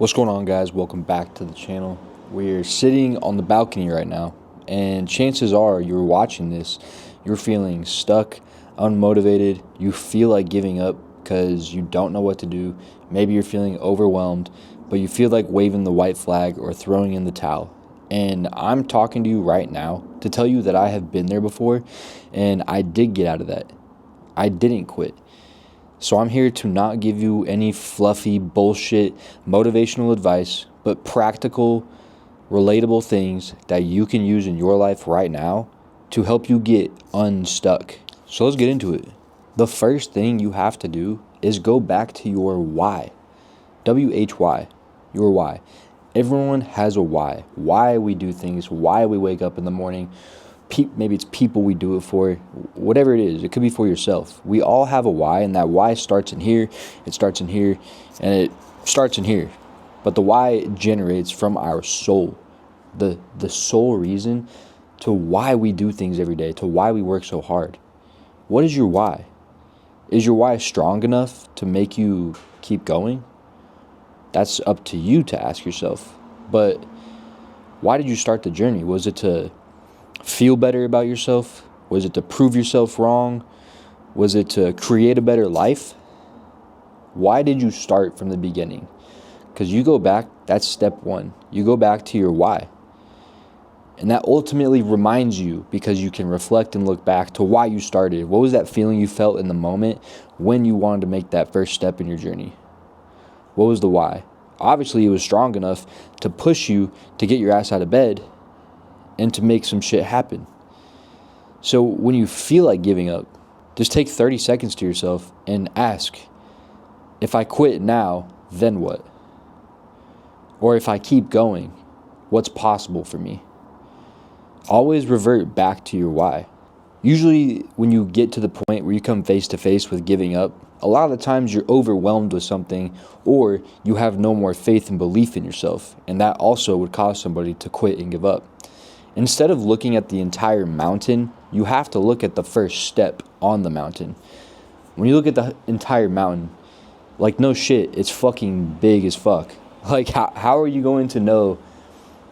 What's going on, guys? Welcome back to the channel. We're sitting on the balcony right now, and chances are you're watching this, you're feeling stuck, unmotivated, you feel like giving up because you don't know what to do. Maybe you're feeling overwhelmed, but you feel like waving the white flag or throwing in the towel. And I'm talking to you right now to tell you that I have been there before, and I did get out of that. I didn't quit. So I'm here to not give you any fluffy bullshit motivational advice, but practical, relatable things that you can use in your life right now to help you get unstuck. So let's get into it. The first thing you have to do is go back to your why. WHY, your why. Everyone has a why. Why we do things, why we wake up in the morning. Maybe it's people we do it for, whatever it is. It could be for yourself. We all have a why, and that why starts in here, it starts in here, and it starts in here. But the why generates from our soul, the sole reason to why we do things every day, to why we work so hard. What is your why? Is your why strong enough to make you keep going? That's up to you to ask yourself. But why did you start the journey? Was it to feel better about yourself? Was it to prove yourself wrong? Was it to create a better life? Why did you start from the beginning? Because you go back, that's step one. You go back to your why. And that ultimately reminds you, because you can reflect and look back to why you started. What was that feeling you felt in the moment when you wanted to make that first step in your journey? What was the why? Obviously, it was strong enough to push you to get your ass out of bed and to make some shit happen. So when you feel like giving up, just take 30 seconds to yourself and ask, if I quit now, then what? Or if I keep going, what's possible for me? Always revert back to your why. Usually when you get to the point where you come face to face with giving up, a lot of the times you're overwhelmed with something, or you have no more faith and belief in yourself, and that also would cause somebody to quit and give up. Instead of looking at the entire mountain, you have to look at the first step on the mountain. When you look at the entire mountain, like, no shit, it's fucking big as fuck. Like, how are you going to know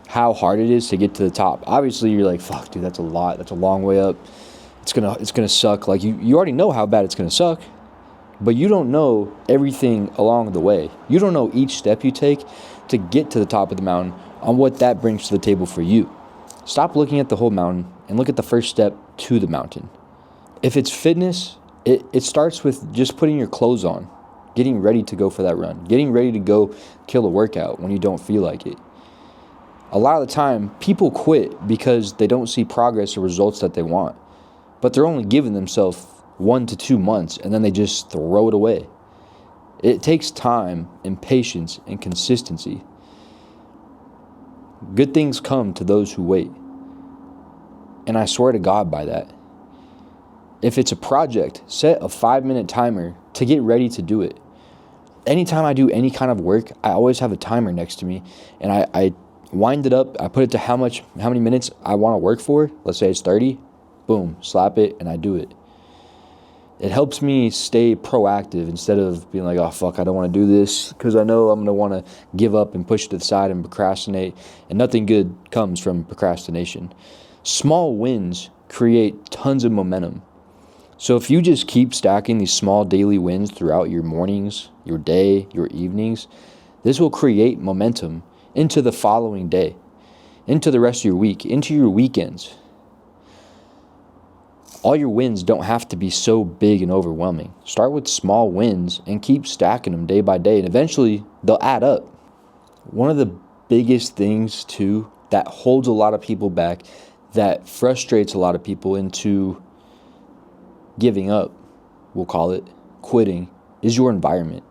how hard it is to get to the top? Obviously, you're like, fuck, dude, that's a lot. That's a long way up. It's gonna suck. Like, you already know how bad it's gonna suck, but you don't know everything along the way. You don't know each step you take to get to the top of the mountain on what that brings to the table for you. Stop looking at the whole mountain and look at the first step to the mountain. If it's fitness, it starts with just putting your clothes on, getting ready to go for that run, getting ready to go kill a workout when you don't feel like it. A lot of the time, people quit because they don't see progress or results that they want, but they're only giving themselves 1 to 2 months, and then they just throw it away. It takes time and patience and consistency. Good things come to those who wait. And I swear to God by that. If it's a project, set a 5-minute timer to get ready to do it. Anytime I do any kind of work, I always have a timer next to me, and I wind it up. I put it to how many minutes I want to work for. Let's say it's 30. Boom, slap it, and I do it. It helps me stay proactive instead of being like, oh, fuck, I don't want to do this, because I know I'm going to want to give up and push it to the side and procrastinate, and nothing good comes from procrastination. Small wins create tons of momentum. So if you just keep stacking these small daily wins throughout your mornings, your day, your evenings, this will create momentum into the following day, into the rest of your week, into your weekends. All your wins don't have to be so big and overwhelming. Start with small wins and keep stacking them day by day, and eventually they'll add up. One of the biggest things, too, that holds a lot of people back, that frustrates a lot of people into giving up, we'll call it, quitting, is your environment.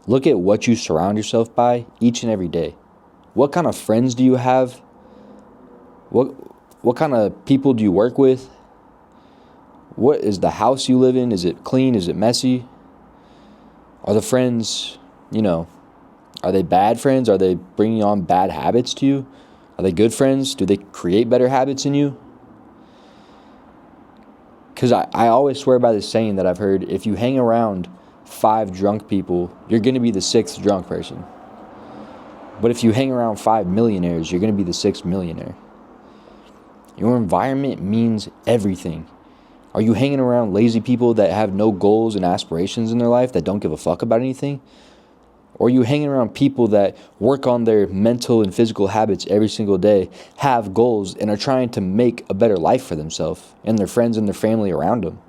Look at what you surround yourself by each and every day. What kind of friends do you have? What kind of people do you work with? What is the house you live in? Is it clean? Is it messy? Are the friends, are they bad friends? Are they bringing on bad habits to you? Are they good friends? Do they create better habits in you? Because I always swear by this saying that I've heard, if you hang around 5 drunk people, you're going to be the 6th drunk person. But if you hang around 5 millionaires, you're going to be the sixth millionaire. Your environment means everything. Are you hanging around lazy people that have no goals and aspirations in their life, that don't give a fuck about anything? Or are you hanging around people that work on their mental and physical habits every single day, have goals, and are trying to make a better life for themselves and their friends and their family around them?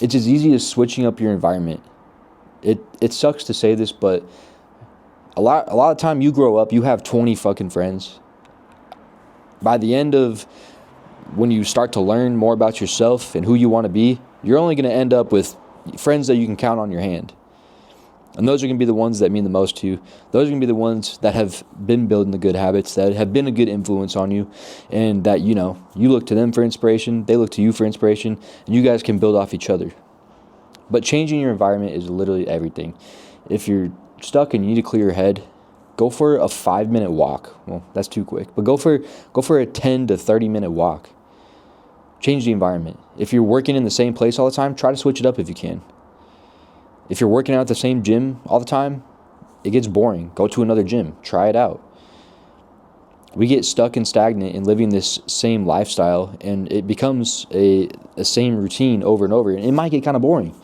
It's as easy as switching up your environment. It sucks to say this, but a lot of time you grow up, you have 20 fucking friends. By the end of when you start to learn more about yourself and who you want to be, you're only going to end up with friends that you can count on your hand. And those are going to be the ones that mean the most to you. Those are going to be the ones that have been building the good habits, that have been a good influence on you, and that, you look to them for inspiration, they look to you for inspiration, and you guys can build off each other. But changing your environment is literally everything. If you're stuck and you need to clear your head, go for a 5-minute walk. Well, that's too quick, but go for a 10 to 30-minute walk. Change the environment. If you're working in the same place all the time, try to switch it up if you can. If you're working out at the same gym all the time, it gets boring. Go to another gym. Try it out. We get stuck and stagnant in living this same lifestyle, and it becomes a same routine over and over, and it might get kind of boring.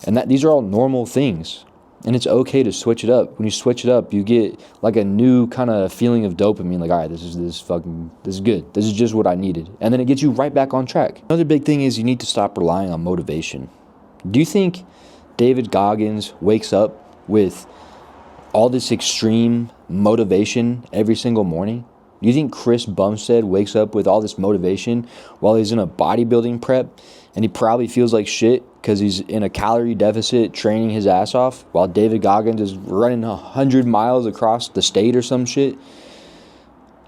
And these are all normal things. And it's okay to switch it up. When you switch it up, you get like a new kind of feeling of dopamine. Like, all right, this is good. This is just what I needed. And then it gets you right back on track. Another big thing is you need to stop relying on motivation. Do you think David Goggins wakes up with all this extreme motivation every single morning? Do you think Chris Bumstead wakes up with all this motivation while he's in a bodybuilding prep and he probably feels like shit because he's in a calorie deficit training his ass off while David Goggins is running 100 miles across the state or some shit?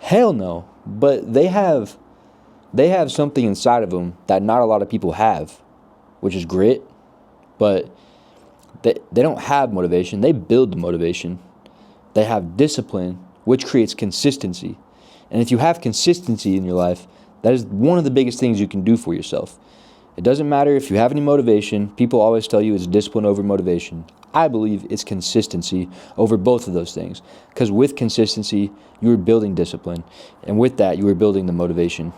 Hell no. But they have something inside of them that not a lot of people have, which is grit. But they don't have motivation. They build the motivation. They have discipline, which creates consistency. And if you have consistency in your life, that is one of the biggest things you can do for yourself. It doesn't matter if you have any motivation. People always tell you it's discipline over motivation. I believe it's consistency over both of those things. Because with consistency, you are building discipline. And with that, you are building the motivation.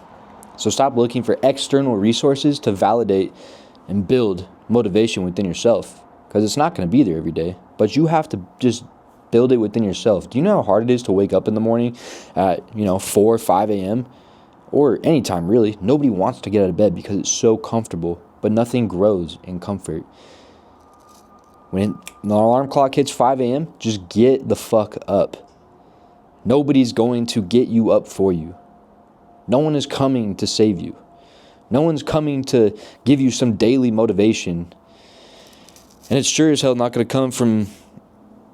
So stop looking for external resources to validate and build motivation within yourself. Because it's not going to be there every day. But you have to just build it within yourself. Do you know how hard it is to wake up in the morning at 4 or 5 a.m.? Or anytime, really. Nobody wants to get out of bed because it's so comfortable. But nothing grows in comfort. When the alarm clock hits 5 a.m., just get the fuck up. Nobody's going to get you up for you. No one is coming to save you. No one's coming to give you some daily motivation. And it's sure as hell not going to come from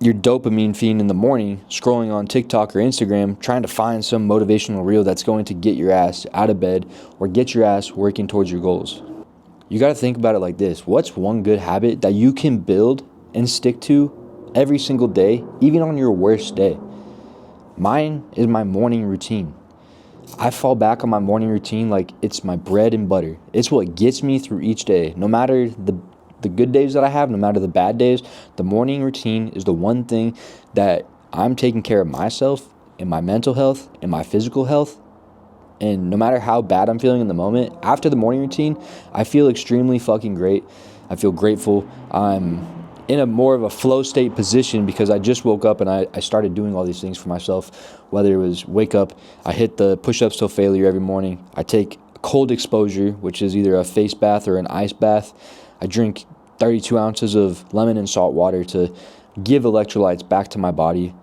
your dopamine fiend in the morning, scrolling on TikTok or Instagram, trying to find some motivational reel that's going to get your ass out of bed or get your ass working towards your goals. You got to think about it like this. What's one good habit that you can build and stick to every single day, even on your worst day? Mine is my morning routine. I fall back on my morning routine like it's my bread and butter. It's what gets me through each day. No matter the good days that I have, no matter the bad days, the morning routine is the one thing that I'm taking care of myself and my mental health and my physical health. And no matter how bad I'm feeling in the moment, after the morning routine, I feel extremely fucking great. I feel grateful. I'm in a more of a flow state position because I just woke up and I started doing all these things for myself. Whether it was wake up, I hit the push-ups till failure every morning. I take cold exposure, which is either a face bath or an ice bath. I drink 32 ounces of lemon and salt water to give electrolytes back to my body.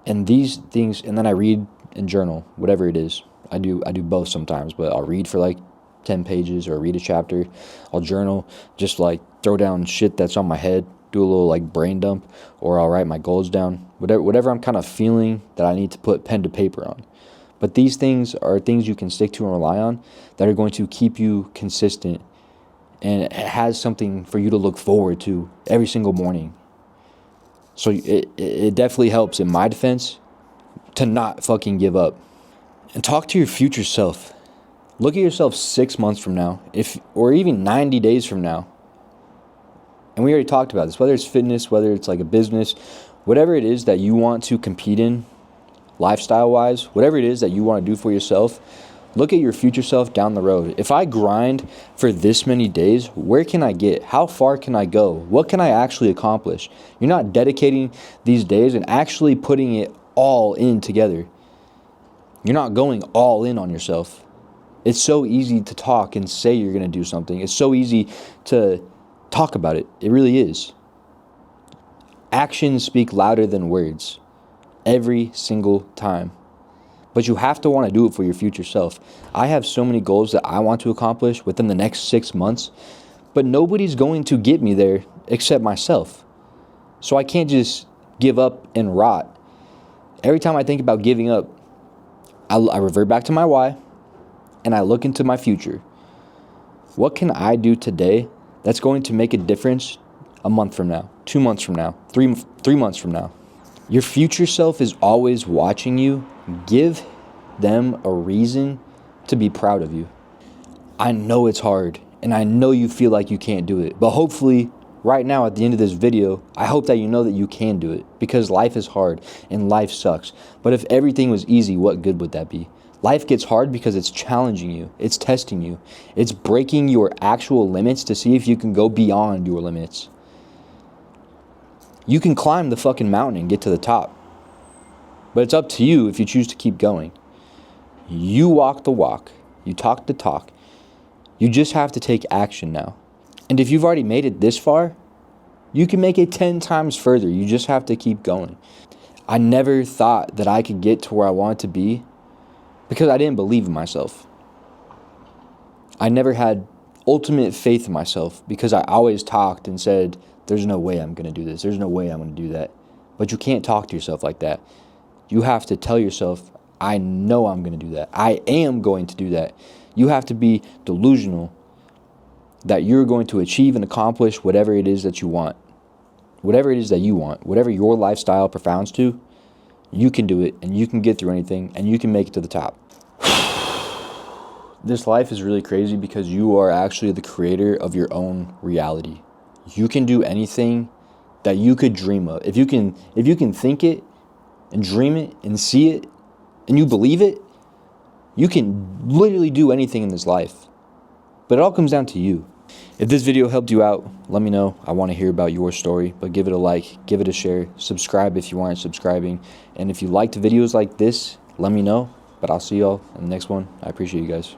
And these things, and then I read and journal, whatever it is. I do both sometimes, but I'll read for like 10 pages or read a chapter. I'll journal, just like throw down shit that's on my head, do a little like brain dump, or I'll write my goals down. Whatever I'm kind of feeling that I need to put pen to paper on. But these things are things you can stick to and rely on that are going to keep you consistent. And it has something for you to look forward to every single morning. So it definitely helps, in my defense, to not fucking give up. And talk to your future self. Look at yourself 6 months from now, or even 90 days from now. And we already talked about this, whether it's fitness, whether it's like a business, Whatever it is that you want to compete in, lifestyle-wise, whatever it is that you want to do for yourself, look at your future self down the road. If I grind for this many days, where can I get? How far can I go? What can I actually accomplish? You're not dedicating these days and actually putting it all in together. You're not going all in on yourself. It's so easy to talk and say you're going to do something. It's so easy to talk about it. It really is. Actions speak louder than words every single time. But you have to want to do it for your future self. I have so many goals that I want to accomplish within the next 6 months, but nobody's going to get me there except myself. So I can't just give up and rot. Every time I think about giving up, I revert back to my why, and I look into my future. What can I do today that's going to make a difference a month from now, 2 months from now, three months from now? Your future self is always watching you. Give them a reason to be proud of you. I know it's hard, and I know you feel like you can't do it, but hopefully right now at the end of this video, I hope that you know that you can do it, because life is hard and life sucks. But if everything was easy, what good would that be? Life gets hard because it's challenging you. It's testing you. It's breaking your actual limits to see if you can go beyond your limits. You can climb the fucking mountain and get to the top, but it's up to you if you choose to keep going. You walk the walk. You talk the talk. You just have to take action now. And if you've already made it this far, you can make it 10 times further. You just have to keep going. I never thought that I could get to where I wanted to be because I didn't believe in myself. I never had ultimate faith in myself because I always talked and said, there's no way I'm going to do this. There's no way I'm going to do that. But you can't talk to yourself like that. You have to tell yourself, I know I'm going to do that. I am going to do that. You have to be delusional that you're going to achieve and accomplish whatever it is that you want. Whatever it is that you want, whatever your lifestyle profounds to, you can do it, and you can get through anything, and you can make it to the top. This life is really crazy because you are actually the creator of your own reality. You can do anything that you could dream of. If you can think it and dream it and see it and you believe it, you can literally do anything in this life. But it all comes down to you. If this video helped you out, let me know. I want to hear about your story, but give it a like, give it a share, subscribe if you aren't subscribing. And if you liked videos like this, let me know. But I'll see y'all in the next one. I appreciate you guys.